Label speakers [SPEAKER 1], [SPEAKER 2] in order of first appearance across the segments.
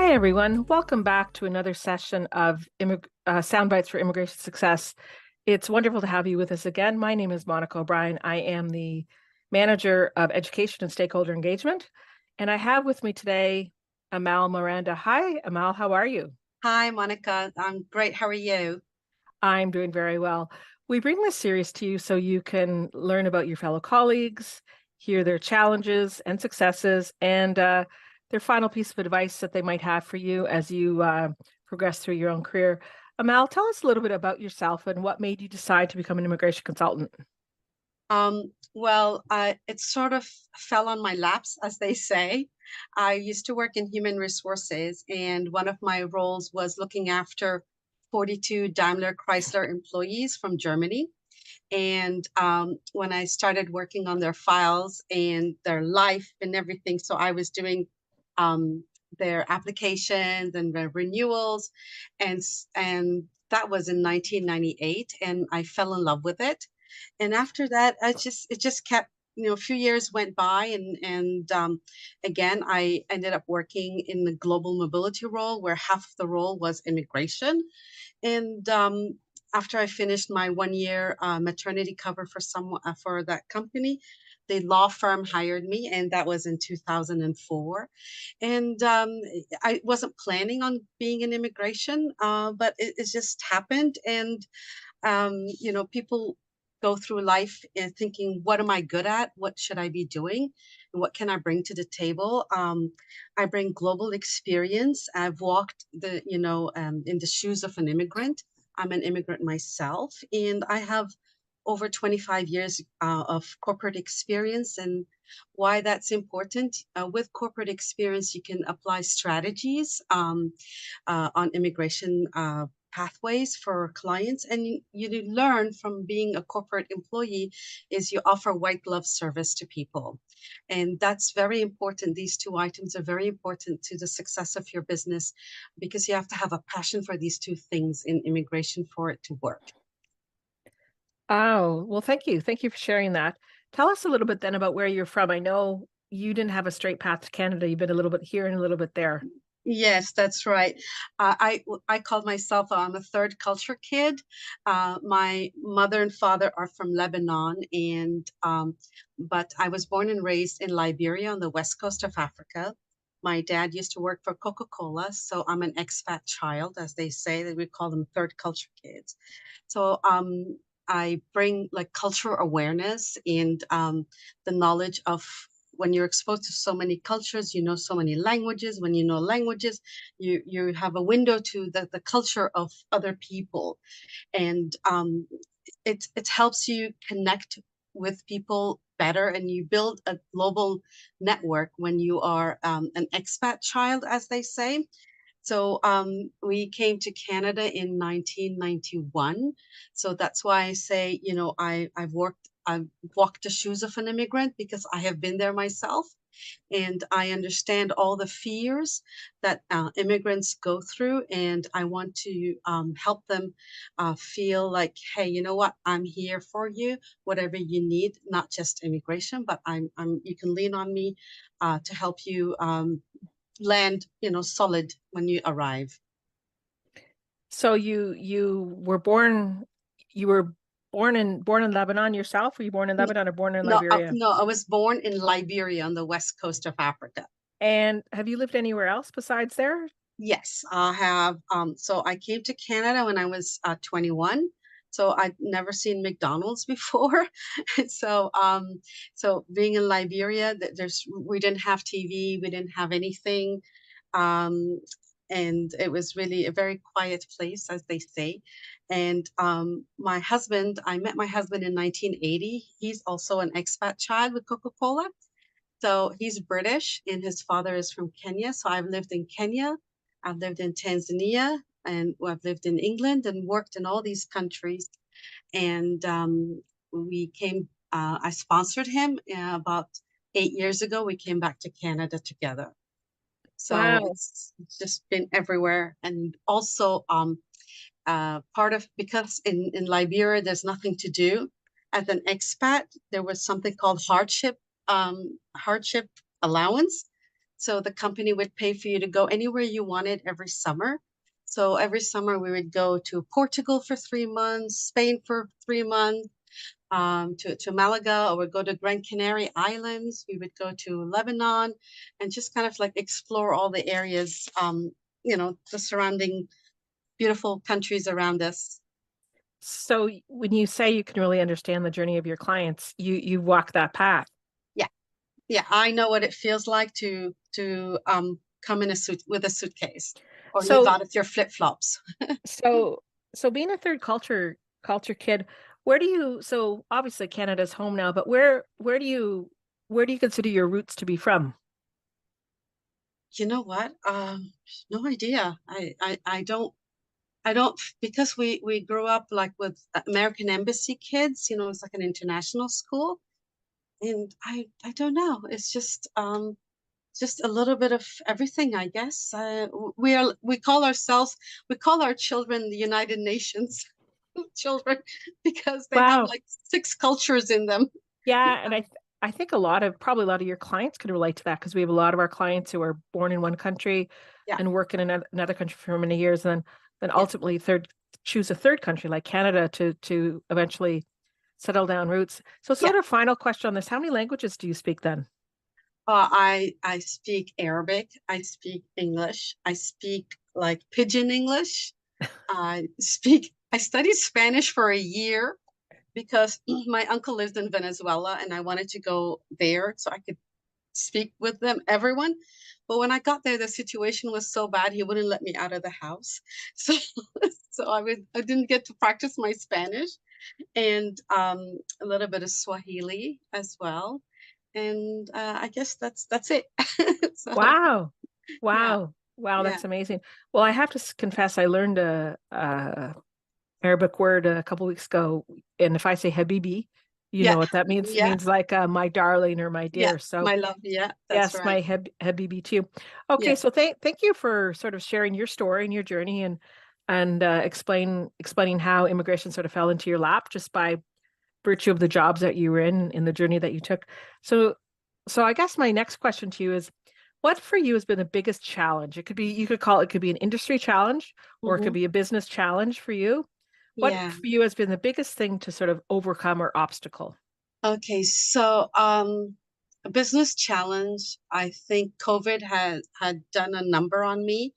[SPEAKER 1] Hi, everyone. Welcome back to another session of Soundbites for Immigration Success. It's wonderful to have you with us again. My name is Monica O'Brien. I am the Manager of Education and Stakeholder Engagement, and I have with me today Amal Miranda. Hi, Amal. How are you?
[SPEAKER 2] Hi, Monica. I'm great. How are you?
[SPEAKER 1] I'm doing very well. We bring this series to you so you can learn about your fellow colleagues, hear their challenges and successes, and their final piece of advice that they might have for you as you progress through your own career. Amal, tell us a little bit about yourself and what made you decide to become an immigration consultant.
[SPEAKER 2] It sort of fell on my laps, as they say. I used to work in human resources, and one of my roles was looking after 42 Daimler Chrysler employees from Germany. And when I started working on their files and their life and everything, so I was doing their applications and their renewals, and that was in 1998, and I fell in love with it. And after that, it just kept. A few years went by, and again, I ended up working in the global mobility role, where half of the role was immigration. And after I finished my 1 year maternity cover for that company, the law firm hired me, and that was in 2004. And I wasn't planning on being in immigration, but it just happened. And people go through life and thinking, what am I good at? What should I be doing? And what can I bring to the table? I bring global experience. I've walked in the shoes of an immigrant. I'm an immigrant myself, and I have over 25 years of corporate experience. And why that's important, with corporate experience, you can apply strategies on immigration pathways for clients, and you learn from being a corporate employee is you offer white glove service to people, and that's very important. These two items are very important to the success of your business, because you have to have a passion for these two things in immigration for it to work.
[SPEAKER 1] Oh, well, thank you. Thank you for sharing that. Tell us a little bit then about where you're from. I know you didn't have a straight path to Canada. You've been a little bit here and a little bit there.
[SPEAKER 2] Yes, that's right. I call myself I'm a third culture kid. My mother and father are from Lebanon, and but I was born and raised in Liberia on the west coast of Africa. My dad used to work for Coca-Cola, so I'm an expat child, as they say. That we call them third culture kids. So I bring like cultural awareness and the knowledge of, when you're exposed to so many cultures, you know so many languages. When you know languages, you have a window to the culture of other people, and it helps you connect with people better, and you build a global network when you are an expat child, as they say. So we came to Canada in 1991. So that's why I say, I've walked the shoes of an immigrant, because I have been there myself. And I understand all the fears that immigrants go through. And I want to help them feel like, hey, you know what? I'm here for you, whatever you need, not just immigration, but you can lean on me to help you land, solid when you arrive.
[SPEAKER 1] So you were born in Lebanon yourself? Were you born in
[SPEAKER 2] N-
[SPEAKER 1] Lebanon or born in
[SPEAKER 2] No,
[SPEAKER 1] Liberia?
[SPEAKER 2] no, I was born in Liberia on the west coast of Africa.
[SPEAKER 1] And have you lived anywhere else besides there?
[SPEAKER 2] Yes, I have. So I came to Canada when I was 21. So I'd never seen McDonald's before. So being in Liberia, we didn't have TV, we didn't have anything. Um, and it was really a very quiet place, as they say. And I met my husband in 1980. He's also an expat child with Coca-Cola. So he's British and his father is from Kenya. So I've lived in Kenya, I've lived in Tanzania, and I've lived in England and worked in all these countries. And I sponsored him about 8 years ago. We came back to Canada together. So
[SPEAKER 1] Wow.
[SPEAKER 2] it's just been everywhere. And also part of, because in Liberia, there's nothing to do. As an expat, there was something called hardship allowance. So the company would pay for you to go anywhere you wanted every summer. So every summer we would go to Portugal for 3 months, Spain for 3 months, to Malaga, or we'd go to Gran Canary Islands. We would go to Lebanon and just kind of like explore all the areas, the surrounding beautiful countries around us.
[SPEAKER 1] So when you say you can really understand the journey of your clients, you walk that path.
[SPEAKER 2] Yeah, yeah, I know what it feels like to come in a suit with a suitcase or live
[SPEAKER 1] So
[SPEAKER 2] out of your flip-flops.
[SPEAKER 1] so so being a third culture kid, where do you so obviously Canada's home now, but where do you consider your roots to be from?
[SPEAKER 2] You know what? No idea. I don't because we grew up like with American Embassy kids, it's like an international school. And I don't know. It's just a little bit of everything, I guess. We call our children the United Nations children because they have
[SPEAKER 1] Wow.
[SPEAKER 2] like 6 cultures in them.
[SPEAKER 1] Yeah, and I think probably a lot of your clients could relate to that because we have a lot of our clients who are born in one country
[SPEAKER 2] Yeah,
[SPEAKER 1] and work in another country for many years, and then
[SPEAKER 2] yeah.
[SPEAKER 1] ultimately choose a third country like Canada to eventually settle down roots. So
[SPEAKER 2] Yeah.
[SPEAKER 1] sort of final question on this, how many languages do you speak then?
[SPEAKER 2] I speak Arabic. I speak English. I speak like pidgin English. I studied Spanish for a year because my uncle lived in Venezuela and I wanted to go there so I could speak with everyone. But when I got there, the situation was so bad he wouldn't let me out of the house. So I didn't get to practice my Spanish and a little bit of Swahili as well. And I guess that's it. So
[SPEAKER 1] Wow.
[SPEAKER 2] yeah,
[SPEAKER 1] Wow,
[SPEAKER 2] yeah,
[SPEAKER 1] that's amazing. Well, I have to confess, I learned a Arabic word a couple weeks ago, and if I say Habibi, you
[SPEAKER 2] yeah,
[SPEAKER 1] know what that means. It
[SPEAKER 2] yeah,
[SPEAKER 1] means like my darling or my
[SPEAKER 2] yeah.
[SPEAKER 1] dear. So
[SPEAKER 2] My love, yeah, that's
[SPEAKER 1] yes,
[SPEAKER 2] right.
[SPEAKER 1] my Habibi too. Okay,
[SPEAKER 2] Yeah.
[SPEAKER 1] so thank you for sort of sharing your story and your journey and explaining how immigration sort of fell into your lap just by virtue of the jobs that you were in the journey that you took. So so I guess my next question to you is, what for you has been the biggest challenge? You could call it could be an industry challenge or it could
[SPEAKER 2] Hmm.
[SPEAKER 1] be a business challenge for you. What
[SPEAKER 2] Yeah.
[SPEAKER 1] for you has been the biggest thing to sort of overcome or obstacle?
[SPEAKER 2] Okay, so a business challenge, I think COVID had done a number on me.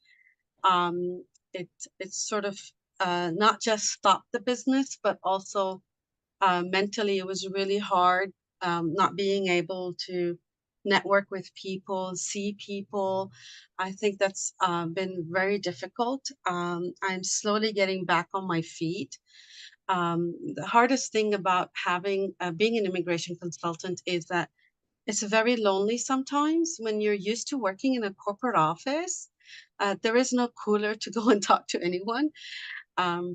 [SPEAKER 2] Um, it sort of not just stopped the business, but also mentally it was really hard, not being able to network with people, see people. I think that's been very difficult. I'm slowly getting back on my feet. The hardest thing about having being an immigration consultant is that it's very lonely sometimes when you're used to working in a corporate office. There is no cooler to go and talk to anyone.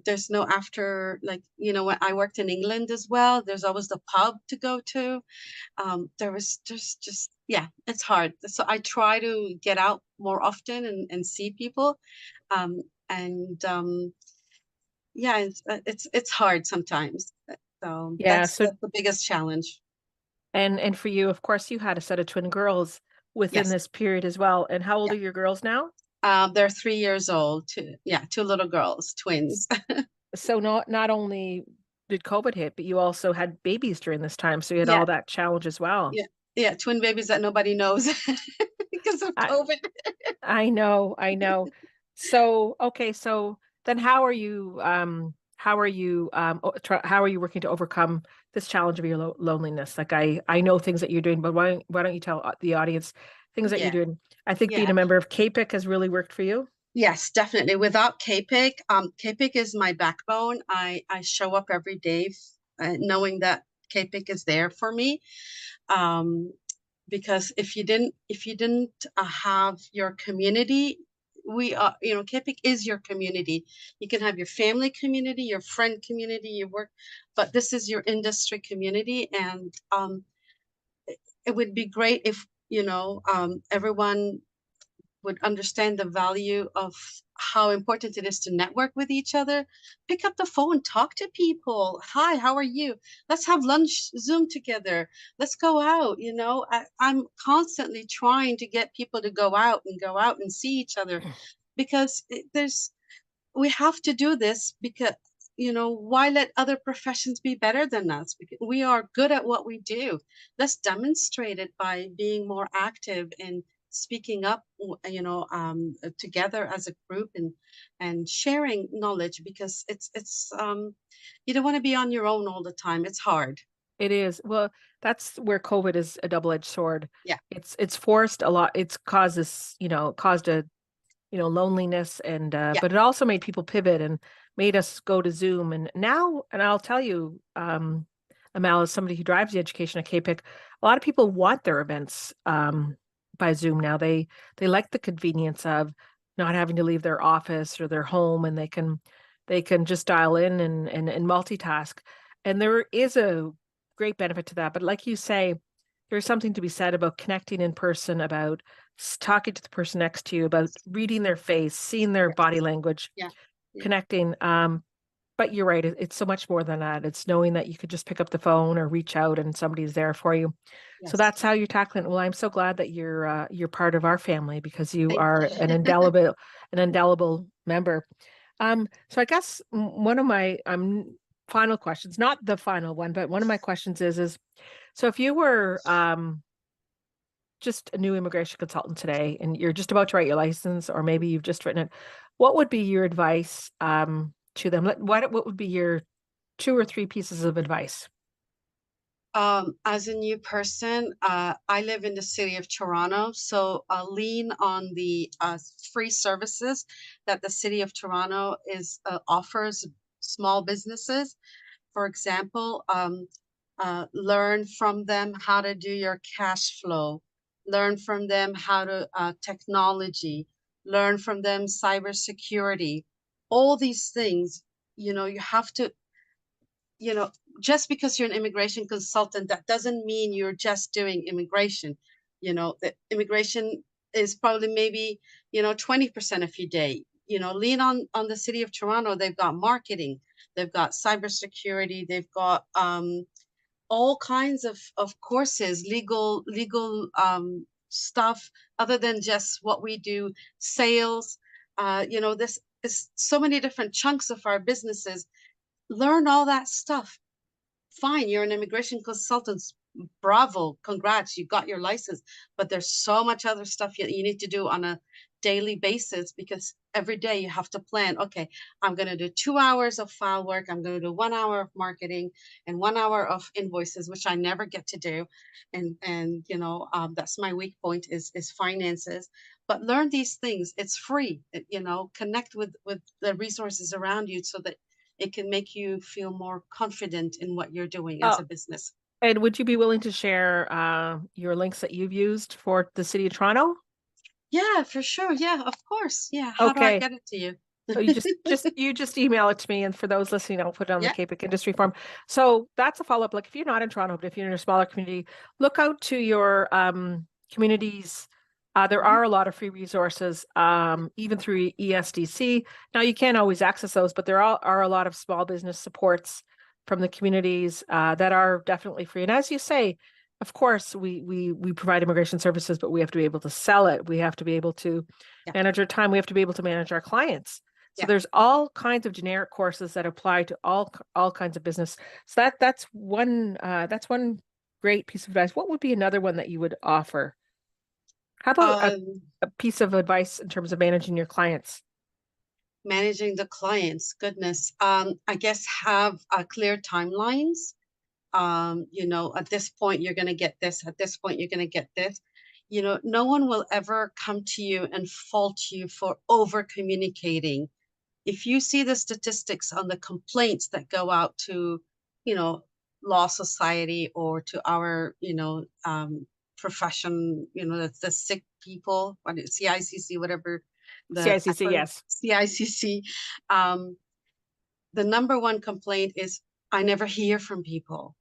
[SPEAKER 2] There's no after, like, when I worked in England as well, there's always the pub to go to. There was just, yeah, it's hard. So I try to get out more often and see people. And yeah, it's hard sometimes. So
[SPEAKER 1] Yeah,
[SPEAKER 2] that's the biggest challenge.
[SPEAKER 1] and for you, of course, you had a set of twin girls within
[SPEAKER 2] Yes.
[SPEAKER 1] this period as well. And how old
[SPEAKER 2] Yeah.
[SPEAKER 1] are your girls now?
[SPEAKER 2] They're 3 years old. Two little girls, twins.
[SPEAKER 1] So not only did COVID hit, but you also had babies during this time, so you had
[SPEAKER 2] Yeah,
[SPEAKER 1] all that challenge as well.
[SPEAKER 2] yeah, yeah. Twin babies that nobody knows because of
[SPEAKER 1] I
[SPEAKER 2] COVID.
[SPEAKER 1] I know. So okay, so then how are you working to overcome this challenge of your loneliness? Like I know things that you're doing, but why don't you tell the audience things that you're
[SPEAKER 2] Yeah,
[SPEAKER 1] doing? I think being
[SPEAKER 2] yeah.
[SPEAKER 1] a member of CAPIC has really worked for you.
[SPEAKER 2] Yes, definitely. Without CAPIC, CAPIC is my backbone. I show up every day knowing that CAPIC is there for me. Um, because if you didn't have your community, we are, CAPIC is your community. You can have your family community, your friend community, your work, but this is your industry community. And it would be great if, everyone would understand the value of how important it is to network with each other, pick up the phone, talk to people. Hi, how are you? Let's have lunch, Zoom together. Let's go out. I'm constantly trying to get people to go out and see each other because we have to do this because why let other professions be better than us? Because we are good at what we do. Let's demonstrate it by being more active and speaking up, together as a group and sharing knowledge because it's you don't want to be on your own all the time. It's hard.
[SPEAKER 1] It is. Well, that's where COVID is a double-edged sword.
[SPEAKER 2] Yeah,
[SPEAKER 1] It's forced a lot. It's caused a loneliness, and
[SPEAKER 2] yeah,
[SPEAKER 1] but it also made people pivot and made us go to Zoom. And now, and I'll tell you, Amal, as somebody who drives the education at CAPIC, a lot of people want their events by Zoom now. They like the convenience of not having to leave their office or their home, and they can just dial in and multitask. And there is a great benefit to that. But like you say, there's something to be said about connecting in person, about talking to the person next to you, about reading their face, seeing their body language,
[SPEAKER 2] yeah, yeah.
[SPEAKER 1] connecting. But you're right, it's so much more than that. It's knowing that you could just pick up the phone or reach out and somebody's there for you. So
[SPEAKER 2] Yes.
[SPEAKER 1] that's how you're tackling it. Well, I'm so glad that you're part of our family because you
[SPEAKER 2] Thank
[SPEAKER 1] are
[SPEAKER 2] you.
[SPEAKER 1] an indelible member. So I guess one of my final questions, not the final one, but one of my questions is so if you were just a new immigration consultant today and you're just about to write your license, or maybe you've just written it, what would be your advice to them? What would be your 2 or 3 pieces of advice?
[SPEAKER 2] As a new person, I live in the city of Toronto, so I'll lean on the free services that the city of Toronto is offers small businesses. For example, learn from them how to do your cash flow, learn from them how to technology, learn from them cybersecurity. All these things, you have to you know, just because you're an immigration consultant, that doesn't mean you're just doing immigration. The immigration is probably maybe, 20% of your day. Lean on the city of Toronto. They've got marketing, they've got cybersecurity, they've got all kinds of courses, legal stuff other than just what we do, sales. This is so many different chunks of our businesses. Learn all that stuff. Fine, you're an immigration consultant. Bravo, congrats, you got your license. But there's so much other stuff you need to do on a daily basis because every day you have to plan. Okay, I'm going to do 2 hours of file work. I'm going to do 1 hour of marketing and 1 hour of invoices, which I never get to do. That's my weak point is finances. But learn these things. It's free. Connect with the resources around you so that it can make you feel more confident in what you're doing as
[SPEAKER 1] Oh,
[SPEAKER 2] a business.
[SPEAKER 1] and would you be willing to share your links that you've used for the City of Toronto?
[SPEAKER 2] Yeah, for sure. Yeah, of course. Yeah. How do I
[SPEAKER 1] Okay.
[SPEAKER 2] get it to you?
[SPEAKER 1] Oh, you just email it to me, and for those listening, I'll put it on the
[SPEAKER 2] Yeah.
[SPEAKER 1] CAPIC industry form. So that's a follow-up. Like if you're not in Toronto, but if you're in a smaller community, look out to your communities. There
[SPEAKER 2] Mhm.
[SPEAKER 1] are a lot of free resources, even through ESDC. Now you can't always access those, but there are a lot of small business supports from the communities that are definitely free. And as you say, of course, we provide immigration services, but we have to be able to sell it. We have to be able to
[SPEAKER 2] Yeah.
[SPEAKER 1] manage our time. We have to be able to manage our clients. So
[SPEAKER 2] Yeah.
[SPEAKER 1] there's all kinds of generic courses that apply to all kinds of business. So that's one great piece of advice. What would be another one that you would offer? How about
[SPEAKER 2] Um,
[SPEAKER 1] a piece of advice in terms of managing your clients?
[SPEAKER 2] Managing the clients, goodness. I guess have clear timelines. At this point you're going to get this, at this point you're going to get this. No one will ever come to you and fault you for over communicating. If you see the statistics on the complaints that go out to, you know, law society or to our, profession, the sick people, what is CICC, whatever the
[SPEAKER 1] CICC, yes.
[SPEAKER 2] CICC, um, the number one complaint is I never hear from people.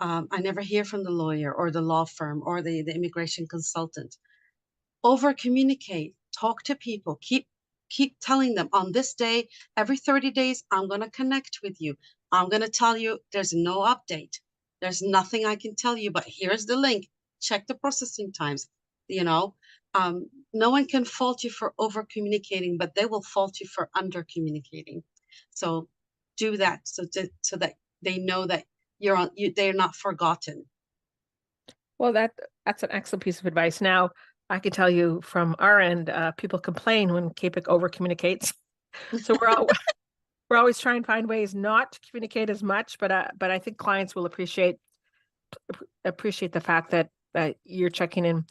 [SPEAKER 2] I never hear from the lawyer or the law firm or the immigration consultant. over communicate, talk to people, keep telling them on this day, every 30 days, I'm going to connect with you. I'm going to tell you there's no update. There's nothing I can tell you, but here's the link. Check the processing times. You know, no one can fault you for over communicating, but they will fault you for under communicating. So do that so that they know that they're not forgotten.
[SPEAKER 1] Well, that's an excellent piece of advice. Now, I can tell you from our end, people complain when CAPIC over communicates. So we're always trying to find ways not to communicate as much, but I think clients will appreciate the fact that you're checking in.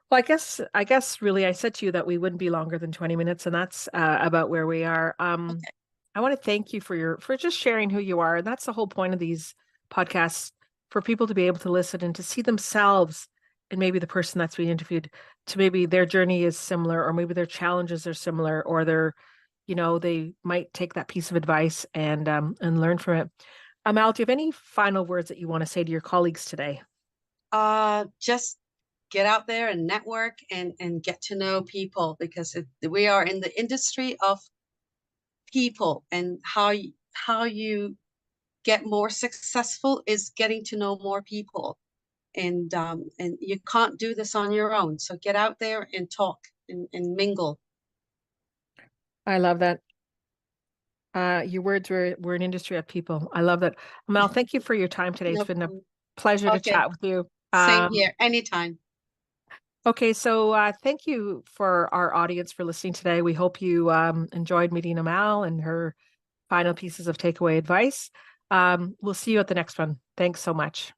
[SPEAKER 1] Well, I guess really I said to you that we wouldn't be longer than 20 minutes, and that's about where we are.
[SPEAKER 2] Okay.
[SPEAKER 1] I want to thank you for just sharing who you are. And that's the whole point of these podcasts, for people to be able to listen and to see themselves and maybe the person that's being interviewed, to maybe their journey is similar, or maybe their challenges are similar, or they might take that piece of advice and learn from it. Amal, do you have any final words that you want to say to your colleagues today?
[SPEAKER 2] Just get out there and network and get to know people, because we are in the industry of people, and how you get more successful is getting to know more people, and you can't do this on your own. So get out there and talk and mingle.
[SPEAKER 1] I love that. Your words were an industry of people. I love that. Amal, thank you for your time today. It's
[SPEAKER 2] No
[SPEAKER 1] been a
[SPEAKER 2] problem.
[SPEAKER 1] pleasure to
[SPEAKER 2] Okay,
[SPEAKER 1] chat with you.
[SPEAKER 2] same here. Anytime.
[SPEAKER 1] Okay, so thank you for our audience for listening today. We hope you enjoyed meeting Amal and her final pieces of takeaway advice. We'll see you at the next one. Thanks so much.